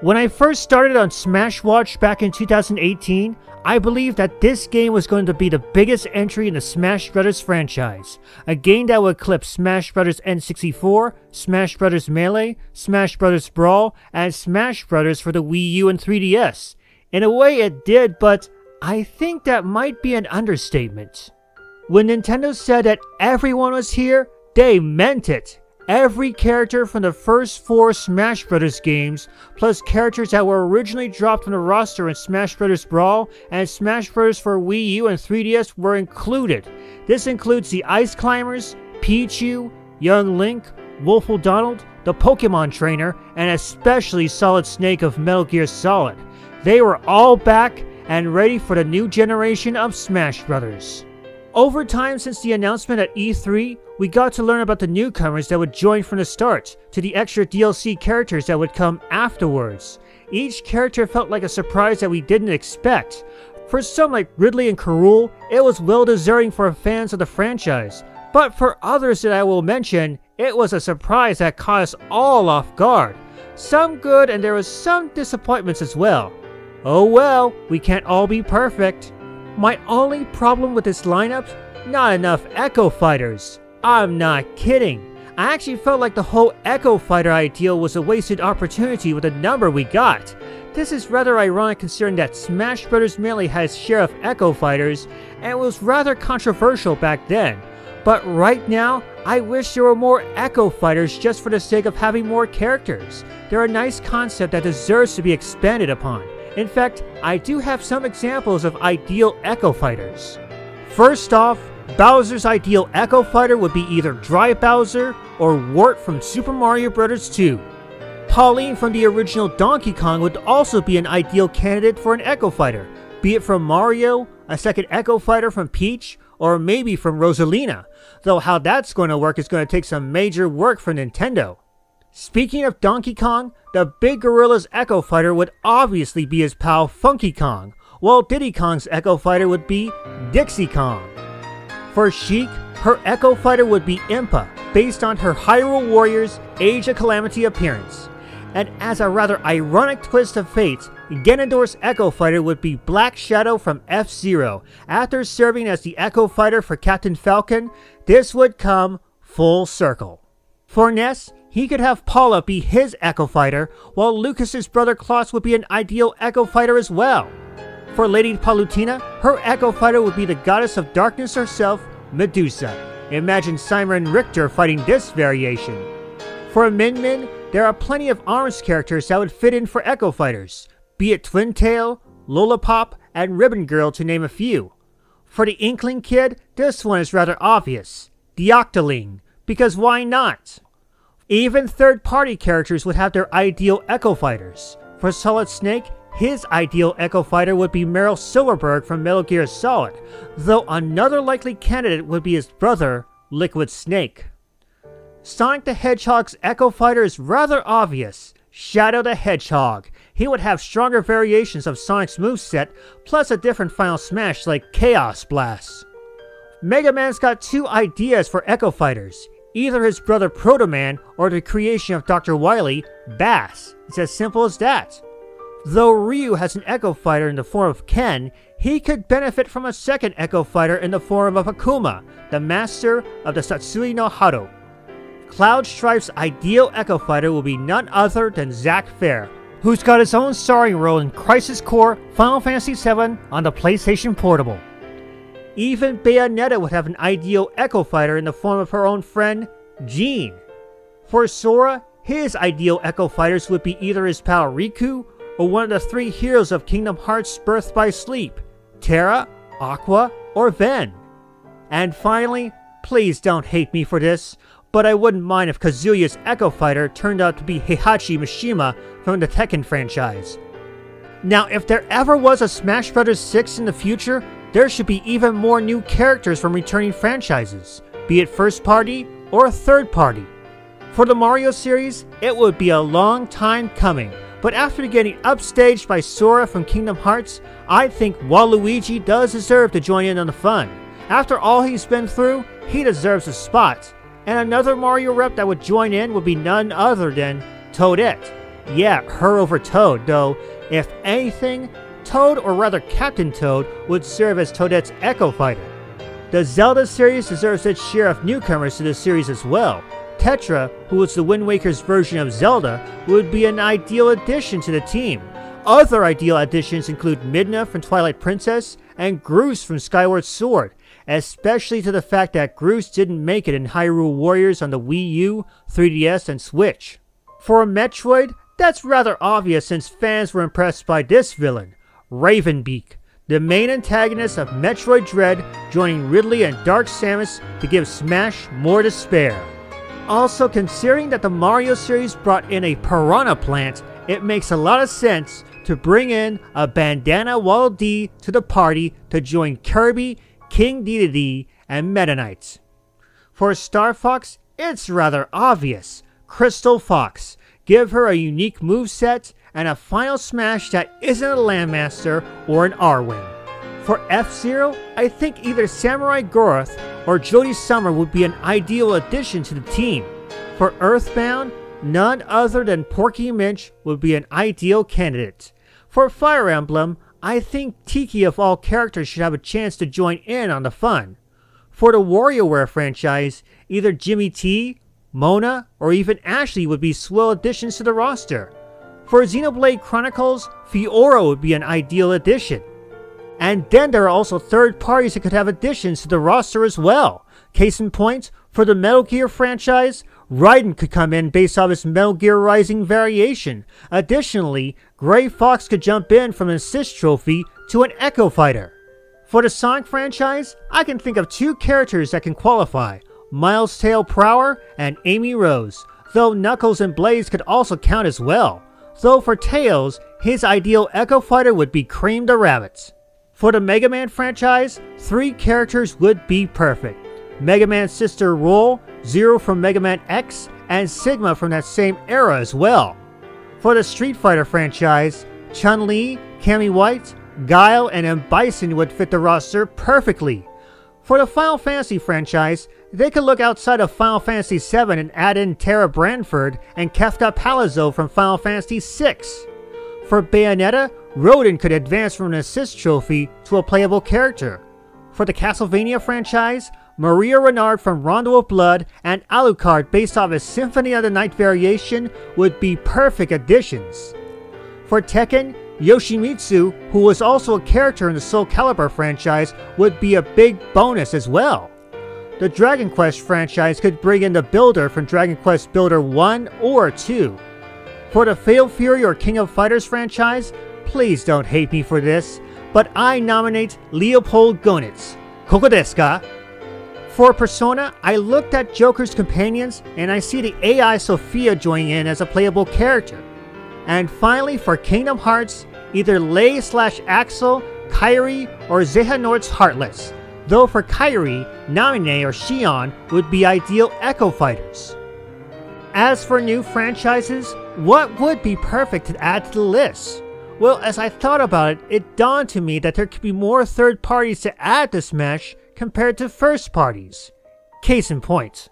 When I first started on Smash Watch back in 2018, I believed that this game was going to be the biggest entry in the Smash Bros. Franchise. A game that would eclipse Smash Bros. N64, Smash Bros. Melee, Smash Bros. Brawl, and Smash Bros. For the Wii U and 3DS. In a way it did, but I think that might be an understatement. When Nintendo said that everyone was here, they meant it. Every character from the first 4 Smash Bros. Games, plus characters that were originally dropped from the roster in Smash Bros. Brawl and Smash Bros. For Wii U and 3DS were included. This includes the Ice Climbers, Pichu, Young Link, Wolfle Donald, the Pokemon Trainer, and especially Solid Snake of Metal Gear Solid. They were all back and ready for the new generation of Smash Bros. Over time since the announcement at E3, we got to learn about the newcomers that would join from the start, to the extra DLC characters that would come afterwards. Each character felt like a surprise that we didn't expect. For some like Ridley and Karul, it was well deserving for fans of the franchise. But for others that I will mention, it was a surprise that caught us all off guard. Some good and there was some disappointments as well. Oh well, we can't all be perfect. My only problem with this lineup? Not enough Echo Fighters. I'm not kidding. I actually felt like the whole Echo Fighter ideal was a wasted opportunity with the number we got. This is rather ironic considering that Smash Bros. Melee has share of Echo Fighters and was rather controversial back then. But right now, I wish there were more Echo Fighters just for the sake of having more characters. They're a nice concept that deserves to be expanded upon. In fact, I do have some examples of ideal Echo Fighters. First off, Bowser's ideal Echo Fighter would be either Dry Bowser or Wart from Super Mario Bros. 2. Pauline from the original Donkey Kong would also be an ideal candidate for an Echo Fighter, be it from Mario, a second Echo Fighter from Peach, or maybe from Rosalina, though how that's going to work is going to take some major work for Nintendo. Speaking of Donkey Kong, the Big Gorilla's Echo Fighter would obviously be his pal Funky Kong, while Diddy Kong's Echo Fighter would be Dixie Kong. For Sheik, her Echo Fighter would be Impa, based on her Hyrule Warriors Age of Calamity appearance. And as a rather ironic twist of fate, Ganondorf's Echo Fighter would be Black Shadow from F-Zero. After serving as the Echo Fighter for Captain Falcon, this would come full circle. For Ness, he could have Paula be his Echo Fighter, while Lucas's brother Klaus would be an ideal Echo Fighter as well. For Lady Palutena, her Echo Fighter would be the Goddess of Darkness herself, Medusa. Imagine Simon Richter fighting this variation. For Min Min, there are plenty of ARMS characters that would fit in for Echo Fighters, be it Twin Tail, Lollipop, and Ribbon Girl to name a few. For the Inkling kid, this one is rather obvious, the Octoling, because why not? Even third-party characters would have their ideal Echo Fighters. For Solid Snake, his ideal Echo Fighter would be Meryl Silverberg from Metal Gear Solid, though another likely candidate would be his brother, Liquid Snake. Sonic the Hedgehog's Echo Fighter is rather obvious, Shadow the Hedgehog. He would have stronger variations of Sonic's moveset, plus a different final smash like Chaos Blast. Mega Man's got 2 ideas for Echo Fighters. Either his brother Proto Man or the creation of Dr. Wily, Bass. It's as simple as that. Though Ryu has an Echo Fighter in the form of Ken, he could benefit from a second Echo Fighter in the form of Akuma, the master of the Satsui no Hado. Cloud Strife's ideal Echo Fighter will be none other than Zack Fair, who's got his own starring role in Crisis Core Final Fantasy VII on the PlayStation Portable. Even Bayonetta would have an ideal Echo Fighter in the form of her own friend, Jean. For Sora, his ideal Echo Fighters would be either his pal Riku, or one of the 3 heroes of Kingdom Hearts Birth by Sleep, Terra, Aqua, or Ven. And finally, please don't hate me for this, but I wouldn't mind if Kazuya's Echo Fighter turned out to be Heihachi Mishima from the Tekken franchise. Now, if there ever was a Smash Bros. 6 in the future, there should be even more new characters from returning franchises, be it first party or third party. For the Mario series, it would be a long time coming, but after getting upstaged by Sora from Kingdom Hearts, I think Waluigi does deserve to join in on the fun. After all he's been through, he deserves a spot. And another Mario rep that would join in would be none other than Toadette. Yeah, her over Toad, though if anything, Toad, or rather Captain Toad, would serve as Toadette's Echo Fighter. The Zelda series deserves its share of newcomers to the series as well. Tetra, who was the Wind Waker's version of Zelda, would be an ideal addition to the team. Other ideal additions include Midna from Twilight Princess and Groose from Skyward Sword, especially to the fact that Groose didn't make it in Hyrule Warriors on the Wii U, 3DS, and Switch. For a Metroid, that's rather obvious since fans were impressed by this villain, Ravenbeak, the main antagonist of Metroid Dread, joining Ridley and Dark Samus to give Smash more to spare. Also, considering that the Mario series brought in a piranha plant, it makes a lot of sense to bring in a Bandana Waddle Dee to the party to join Kirby, King Dedede, and Meta Knight. For Star Fox, it's rather obvious. Crystal Fox. Give her a unique moveset and a final smash that isn't a Landmaster or an R-Wing. For F-Zero, I think either Samurai Goroth or Jodie Summer would be an ideal addition to the team. For Earthbound, none other than Porky Minch would be an ideal candidate. For Fire Emblem, I think Tiki of all characters should have a chance to join in on the fun. For the WarioWare franchise, either Jimmy T, Mona, or even Ashley would be swell additions to the roster. For Xenoblade Chronicles, Fiora would be an ideal addition. And then there are also third parties that could have additions to the roster as well. Case in point, for the Metal Gear franchise, Raiden could come in based off his Metal Gear Rising variation. Additionally, Gray Fox could jump in from an assist trophy to an Echo Fighter. For the Sonic franchise, I can think of two characters that can qualify. Miles Tail Prower and Amy Rose, though Knuckles and Blaze could also count as well. Though for Tails, his ideal Echo Fighter would be Cream the Rabbit. For the Mega Man franchise, three characters would be perfect. Mega Man's sister Roll, Zero from Mega Man X, and Sigma from that same era as well. For the Street Fighter franchise, Chun-Li, Cammy White, Guile, and M. Bison would fit the roster perfectly. For the Final Fantasy franchise, they could look outside of Final Fantasy VII and add in Tara Branford and Kefka Palazzo from Final Fantasy VI. For Bayonetta, Rodin could advance from an assist trophy to a playable character. For the Castlevania franchise, Maria Renard from Rondo of Blood and Alucard based off his Symphony of the Night variation would be perfect additions. For Tekken, Yoshimitsu, who was also a character in the Soul Calibur franchise, would be a big bonus as well. The Dragon Quest franchise could bring in the Builder from Dragon Quest Builder 1 or 2. For the Fatal Fury or King of Fighters franchise, please don't hate me for this, but I nominate Leopold Gonitz. Koko desu ka? For Persona, I looked at Joker's companions and I see the AI Sophia joining in as a playable character. And finally, for Kingdom Hearts, either Lei/Axel, Kairi, or Xehanort's Heartless. Though for Kairi, Namine or Shion would be ideal Echo Fighters. As for new franchises, what would be perfect to add to the list? Well, as I thought about it, it dawned to me that there could be more third parties to add to Smash compared to first parties. Case in point.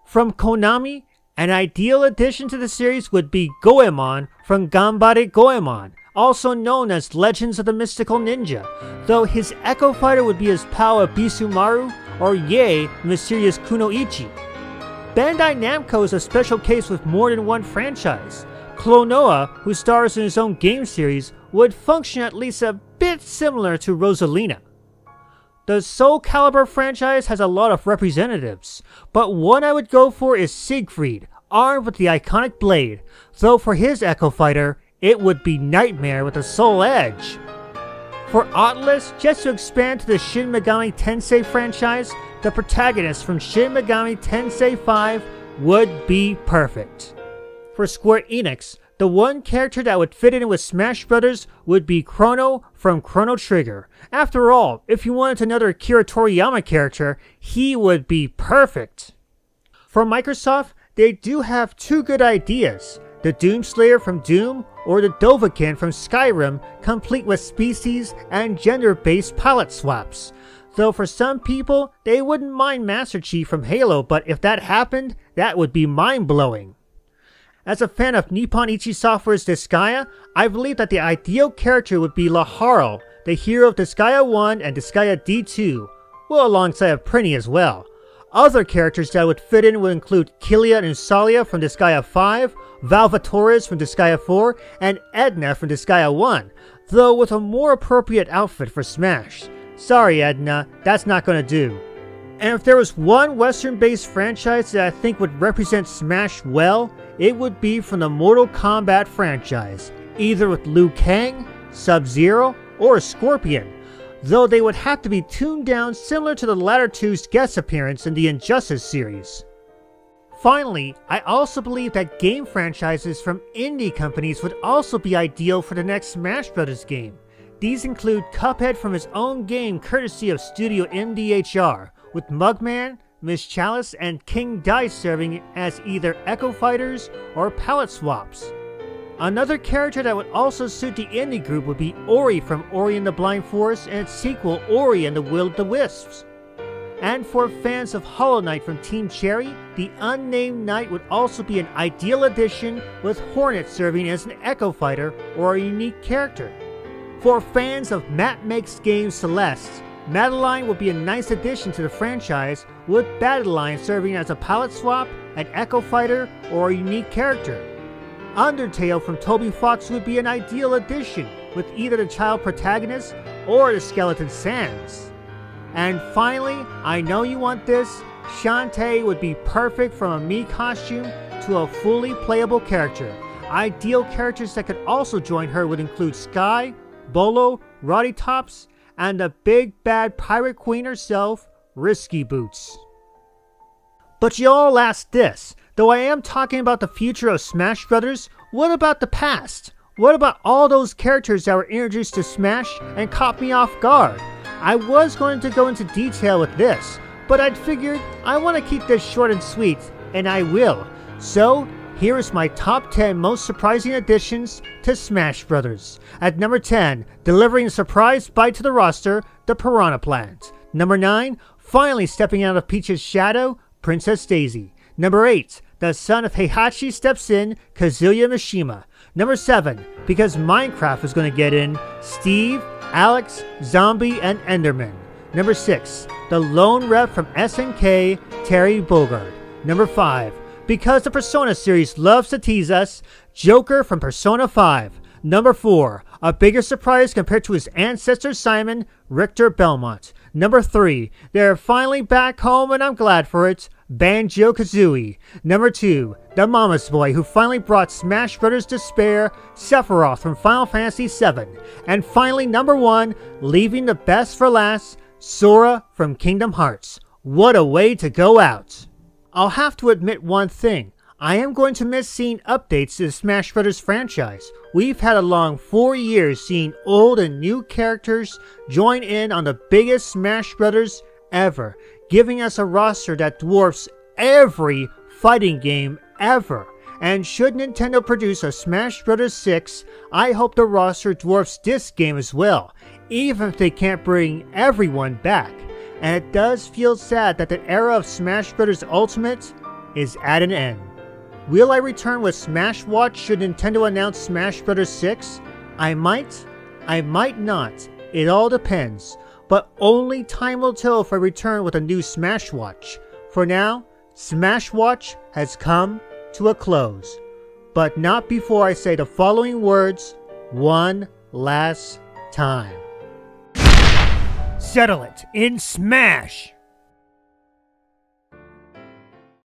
From Konami, an ideal addition to the series would be Goemon from Ganbare Goemon, also known as Legends of the Mystical Ninja, though his Echo Fighter would be his pal of Bisumaru or Ye, Mysterious Kunoichi. Bandai Namco is a special case with more than one franchise. Klonoa, who stars in his own game series, would function at least a bit similar to Rosalina. The Soul Calibur franchise has a lot of representatives, but one I would go for is Siegfried, armed with the iconic blade, though for his Echo Fighter, it would be Nightmare with a Soul Edge. For Atlus, just to expand to the Shin Megami Tensei franchise, the protagonist from Shin Megami Tensei 5 would be perfect. For Square Enix, the one character that would fit in with Smash Bros. Would be Chrono from Chrono Trigger. After all, if you wanted another Akira Toriyama character, he would be perfect. For Microsoft, they do have two good ideas. The Doomslayer from Doom or the Dovahkiin from Skyrim, complete with species and gender-based palette swaps. Though for some people, they wouldn't mind Master Chief from Halo, but if that happened, that would be mind-blowing. As a fan of Nippon Ichi Software's Disgaea, I believe that the ideal character would be Laharl, the hero of Disgaea 1 and Disgaea D2, well alongside of Prinny as well. Other characters that would fit in would include Kilia and Usalia from Disgaea 5, Valvatores from Disgaea 4, and Edna from Disgaea 1, though with a more appropriate outfit for Smash. Sorry Edna, that's not gonna do. And if there was one Western-based franchise that I think would represent Smash well, it would be from the Mortal Kombat franchise, either with Liu Kang, Sub-Zero, or Scorpion, though they would have to be tuned down similar to the latter two's guest appearance in the Injustice series. Finally, I also believe that game franchises from indie companies would also be ideal for the next Smash Bros. Game. These include Cuphead from his own game courtesy of Studio MDHR, with Mugman, Miss Chalice, and King Dice serving as either Echo Fighters or palette swaps. Another character that would also suit the indie group would be Ori from Ori and the Blind Forest and its sequel Ori and the Will-o'-the-Wisps. And for fans of Hollow Knight from Team Cherry, the Unnamed Knight would also be an ideal addition, with Hornet serving as an Echo Fighter or a unique character. For fans of Matt Makes Games Celeste, Madeline would be a nice addition to the franchise, with Battleline serving as a palette swap, an Echo Fighter, or a unique character. Undertale from Toby Fox would be an ideal addition, with either the child protagonist or the Skeleton Sans. And finally, I know you want this, Shantae would be perfect from a Mii costume to a fully playable character. Ideal characters that could also join her would include Sky, Bolo, Roddy Tops, and the big bad pirate queen herself, Risky Boots. But you all asked this, though I am talking about the future of Smash Brothers, what about the past? What about all those characters that were introduced to Smash and caught me off guard? I was going to go into detail with this, but I'd figured I want to keep this short and sweet, and I will. So, here is my top 10 most surprising additions to Smash Brothers. At number 10, delivering a surprise bite to the roster, the Piranha Plant. Number 9, finally stepping out of Peach's shadow, Princess Daisy. Number 8, the son of Heihachi steps in, Kazuya Mishima. Number 7, because Minecraft is going to get in, Steve, Alex, Zombie, and Enderman. Number 6, the lone rep from SNK, Terry Bogard. Number 5, because the Persona series loves to tease us, Joker from Persona 5. Number 4, a bigger surprise compared to his ancestor Simon, Richter Belmont. Number 3, they're finally back home and I'm glad for it, Banjo-Kazooie. Number 2, the mama's boy who finally brought Smash Bros. To spare, Sephiroth from Final Fantasy VII. And finally, number 1, leaving the best for last, Sora from Kingdom Hearts. What a way to go out! I'll have to admit one thing. I am going to miss seeing updates to the Smash Bros. Franchise. We've had a long 4 years seeing old and new characters join in on the biggest Smash Bros. Ever, giving us a roster that dwarfs every fighting game ever. And should Nintendo produce a Smash Bros. 6, I hope the roster dwarfs this game as well, even if they can't bring everyone back. And it does feel sad that the era of Smash Bros. Ultimate is at an end. Will I return with Smash Watch should Nintendo announce Smash Bros. 6? I might not. It all depends. But only time will tell if I return with a new Smash Watch. For now, Smash Watch has come to a close. But not before I say the following words one last time. Settle it in Smash!